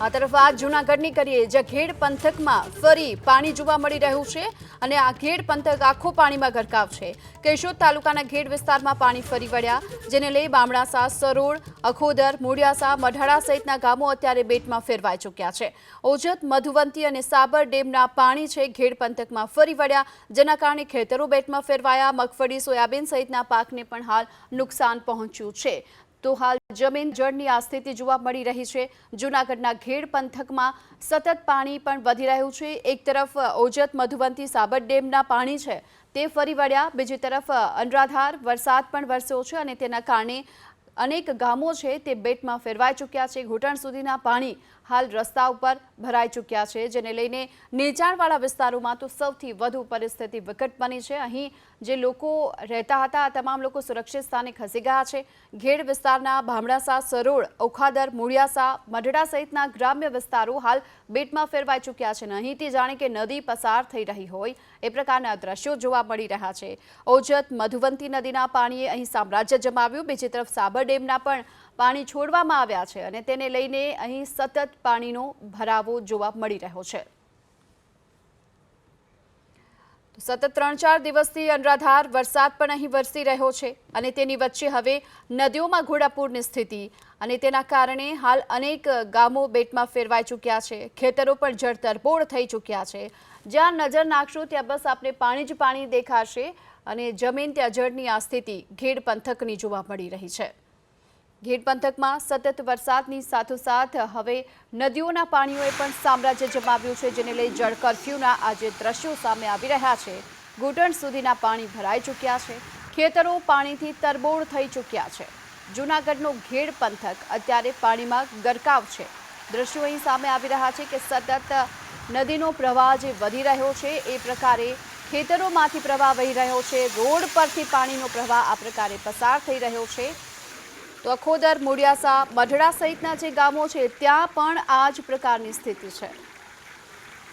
આ તરફ વાત જૂનાગઢની કરીએ, જ્યાં ઘેડ પંથકમાં ફરી પાણી જોવા મળી રહ્યું છે અને આ ઘેડ પંથક આખો પાણીમાં ગરકાવ છે। કેશોદ તાલુકાના ઘેડ વિસ્તારમાં પાણી ફરી વળ્યા, જેને લઈ બામણાસા, સરોડ, અખોદર, મૂળિયાસા, મઢાળા સહિતના ગામો અત્યારે બેટમાં ફેરવાઈ ચૂક્યા છે। ઓજત, મધુવંતી અને સાબર ડેમના પાણી છે ઘેડ પંથકમાં ફરી વળ્યા, જેના કારણે ખેતરો બેટમાં ફેરવાયા। મગફળી, સોયાબીન સહિતના પાકને પણ હાલ નુકસાન પહોંચ્યું છે। તો હાલ જમીન જળની આ સ્થિતિ જોવા મળી રહી છે। જૂનાગઢના ઘેડ પંથકમાં સતત પાણી પણ વધી રહ્યું છે। એક તરફ ઓજત, મધુવંતી, સાબર ડેમના પાણી છે તે ફરી વળ્યા, બીજી તરફ અનરાધાર વરસાદ પણ વરસ્યો છે અને તેના કારણે અનેક ગામો છે તે બેટમાં ફેરવાઈ ચૂક્યા છે। ઘૂંટણ સુધીના પાણી હાલ રસ્તા ઉપર ભરાઈ ચૂક્યા છે, જેને લઈને નીચાણવાળા વિસ્તારોમાં તો સૌથી વધુ પરિસ્થિતિ વિકટ બની છે। અહીં જે લોકો રહેતા હતા આ તમામ લોકો સુરક્ષિત સ્થાને ખસી ગયા છે। ઘેડ વિસ્તારના બામણાસા, સરોડ, ઓખાદર, મૂળિયાસા, મઢડા સહિતના ગ્રામ્ય વિસ્તારો હાલ બેટમાં ફેરવાઈ ચૂક્યા છે અને અહીંથી જાણે કે નદી પસાર થઈ રહી હોય એ પ્રકારના દ્રશ્યો જોવા મળી રહ્યા છે। ઓજત, મધુવંતી નદીના પાણીએ અહીં સામ્રાજ્ય જમાવ્યું, બીજી તરફ સાબર ડેમના પણ પાણી છોડવામાં આવ્યા છે અને તેને લઈને અહીં સતત પાણીનો ભરાવો જોવા મળી રહ્યો છે। સતત 3-4 દિવસથી અનરાધાર વરસાદ પણ અહીં વરસી રહ્યો છે અને તેની વચ્ચે હવે નદીઓમાં ઘોડાપૂરની સ્થિતિ અને તેના કારણે હાલ અનેક ગામો બેટમાં ફેરવાઈ ચૂક્યા છે। ખેતરો પણ જળતરબોળ થઈ ચૂક્યા છે। જ્યાં નજર નાખશો ત્યાં બસ આપણે પાણી જ પાણી દેખાશે અને જમીન ત્યાં જળની આ સ્થિતિ ઘેડ પંથકની જોવા મળી રહી છે। ઘેડ પંથકમાં સતત વરસાદની સાથોસાથ હવે નદીઓના પાણીઓએ પણ સામ્રાજ્ય જમાવ્યું છે, જેને લઈ જળ કર્ફ્યુના આ જે દ્રશ્યો સામે આવી રહ્યા છે, ઘૂંટણ સુધીના પાણી ભરાઈ ચૂક્યા છે, ખેતરો પાણીથી તરબોળ થઈ ચૂક્યા છે। જૂનાગઢનો ઘેડ પંથક અત્યારે પાણીમાં ગરકાવ છે। દ્રશ્યો અહીં સામે આવી રહ્યા છે કે સતત નદીનો પ્રવાહ જે વધી રહ્યો છે એ પ્રકારે ખેતરોમાંથી પ્રવાહ વહી રહ્યો છે, રોડ પરથી પાણીનો પ્રવાહ આ પ્રકારે પસાર થઈ રહ્યો છે। તો અખોદર, મૂળિયાસા, મઢડા સહિતના જે ગામો છે ત્યાં પણ આ જ પ્રકારની સ્થિતિ છે।